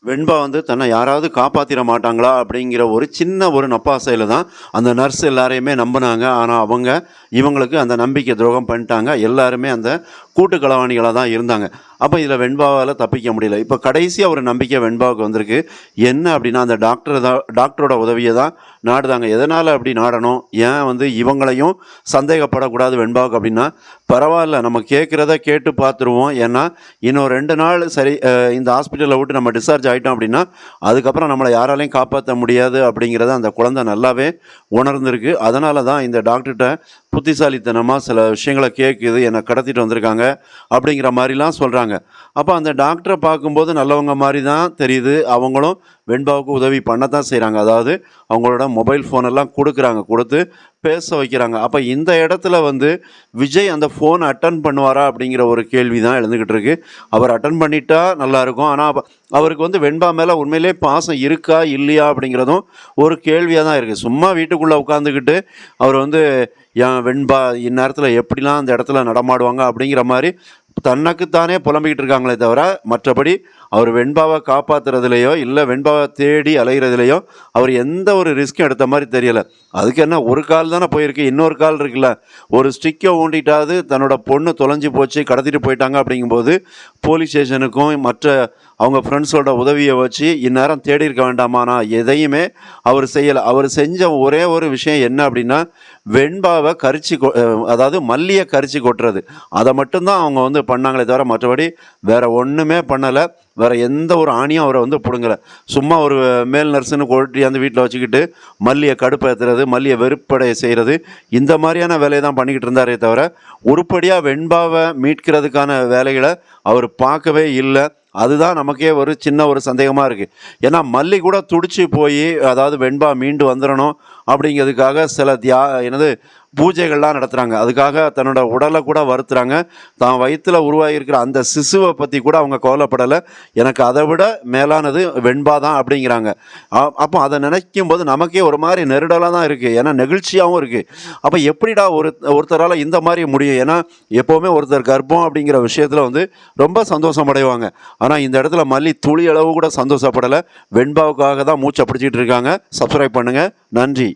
வெண்பா வந்து தன்னை யாராவது காப்பாத்திற மாட்டாங்களா அப்படிங்கிற ஒரு சின்ன ஒரு நப்பாசையில தான் அந்த நர்ஸ் எல்லாரையுமே நம்பினாங்க. ஆனா இவங்களுக்கு அந்த நம்பிக்கை துரோகம் பண்ணிட்டாங்க. எல்லாருமே அந்த கூட்டு களவாணிகளா தான் இருந்தாங்க. அப்ப இதுல வெண்பாவால தப்பிக்க முடியல. இப்ப கடைசியா ஒரு நம்பிக்கை வெண்பாவுக்கு வந்திருக்கு. என்ன அப்படின்னா, அந்த டாக்டரோட உதவிய தான் நாடுதாங்க. எதனால அப்படி நாடணும்? ஏன் வந்து இவங்களையும் சந்தேகப்படக்கூடாது வெண்பாவுக்கு அப்படின்னா, பரவால்ல நம்ம கேட்கிறத கேட்டு பார்த்துருவோம். ஏன்னா, இன்னும் 2 நாள் சரி இந்த ஹாஸ்பிட்டல விட்டு நம்ம டிஸ்சார்ஜ் ஆயிட்டோம் அப்படின்னா, அதுக்கப்புறம் நம்மள யாராலயும் காப்பாத்த முடியாது அப்படிங்கிறத அந்த குழந்தை நல்லாவே உணர்ந்திருக்கு. அதனால தான் இந்த டாக்டர்ட்ட புத்திசாலித்தனமா சில விஷயங்கள கேட்குது. என்ன கடத்திட்டு வந்திருக்காங்க அப்படிங்கிற மாரிலாம் சொல்றாங்க. அப்ப அந்த டாக்டர பார்க்கும்போது நல்லவங்க மாரி தான் தெரியுது. அவங்களும் வெண்பாவுக்கு உதவி பண்ணத்தான் செய்றாங்க. அதாவது அவங்களோட மொபைல் ஃபோன் எல்லாம் குடுக்குறாங்க. குடுத்து பேச வைக்கிறாங்க. அப்ப இந்த இடத்துல வந்து விஜய் அந்த ஃபோன் அட்டெண்ட் பண்ணுவாரா? அப்படிங்கிற ஒரு கேள்வி தான் எழுந்துகிட்டு இருக்கு. அவர் அட்டெண்ட் பண்ணிட்டா நல்லாயிருக்கும். ஆனா அவருக்கு வந்து வெண்பா மேல உண்மையிலேயே பாசம் இருக்கா? இல்லையா? அப்படிங்கிறதும் ஒரு கேள்வியா தான் இருக்கு. சும்மா வீட்டுக்குள்ள உட்காந்துக்கிட்டு அவர் வந்து என் வெண்பா இந்நேரத்துல எப்படிலாம் அந்த இடத்துல நடமாடுவாங்க அப்படிங்கிற மாரி தனக்குத்தானே புலம்பிக்கிட்டு இருக்காங்களே தவிர, மற்றபடி அவர் வெண்பாவ காப்பாத்துறதுலயோ, இல்ல வெண்பாவ தேடி அலையிறதுலயோ, அவர் எந்த ஒரு ரிஸ்க்கும் எடுத்த மாரி தெரியல. அதுக்கு என்ன ஒரு கால் தானே போயிருக்கு. இன்னொரு கால் இருக்குல்ல. ஒரு ஸ்டிக்க ஊண்டிட்டாவது தன்னோட பொண்ணு தொலைஞ்சு போச்சு, கடத்திட்டு போயிட்டாங்க அப்படிங்கும்போது, போலீஸ் ஸ்டேஷனுக்கும் மற்ற அவங்க ஃப்ரெண்ட்ஸோட உதவிய வச்சு இந்நேரம் தேடி இருக்க வேண்டாமா? ஆனா எதையுமே அவர் செய்யல. அவர் செஞ்ச ஒரே ஒரு விஷயம் என்ன அப்படின்னா, வெண்பாவ அதாவது மல்லிய கரிச்சு கொட்டுறது. அத மட்டும் தான் அவங்க வந்து பண்ணாங்களே தவிர, மற்றபடி வேற ஒண்ணுமே பண்ணல. வேற எந்த ஒரு ஆணியும் அவரை வந்து புடுங்கல. சும்மா ஒரு மேல் நர்ஸுன்னு கூட்டியாந்து வீட்டில் வச்சுக்கிட்டு மல்லியை கடுப்பேற்றுறது, மல்லியை வெறுப்படைய செய்கிறது, இந்த மாதிரியான வேலையை தான் பண்ணிக்கிட்டு இருந்தாரே தவிர, உருப்படியாக வெண்பாவை மீட்கிறதுக்கான வேலைகளை அவர் பார்க்கவே இல்லை. அதுதான் நமக்கே ஒரு சின்ன ஒரு சந்தேகமாக இருக்குது. ஏன்னா மல்லி கூட துடிச்சு போய், அதாவது வெண்பா மீண்டு வந்துடணும் அப்படிங்கிறதுக்காக சில என்னது பூஜைகள்லாம் நடத்துகிறாங்க. அதுக்காக தன்னோட உடலை கூட வருத்துறாங்க. தான் வயிற்றில் உருவாகியிருக்கிற அந்த சிசுவை பற்றி கூட அவங்க கவலைப்படலை. எனக்கு அதை விட மேலானது வெண்பா தான் அப்படிங்கிறாங்க. அப்போ அதை நினைக்கும் போது நமக்கே ஒரு மாதிரி நெருடலாக தான் இருக்குது. ஏன்னா நெகிழ்ச்சியாகவும் இருக்குது. அப்போ எப்படிடா ஒருத்தரால் இந்த மாதிரி முடியும்? ஏன்னா எப்போவுமே ஒருத்தர் கர்ப்பம் அப்படிங்கிற விஷயத்தில் வந்து ரொம்ப சந்தோஷம் அடைவாங்க. ஆனால் இந்த இடத்துல மல்லி துளி அளவு கூட சந்தோஷப்படலை. வெண்பாவுக்காக தான் மூச்சை பிடிச்சிட்டு இருக்காங்க. சப்ஸ்கிரைப் பண்ணுங்கள். நன்றி.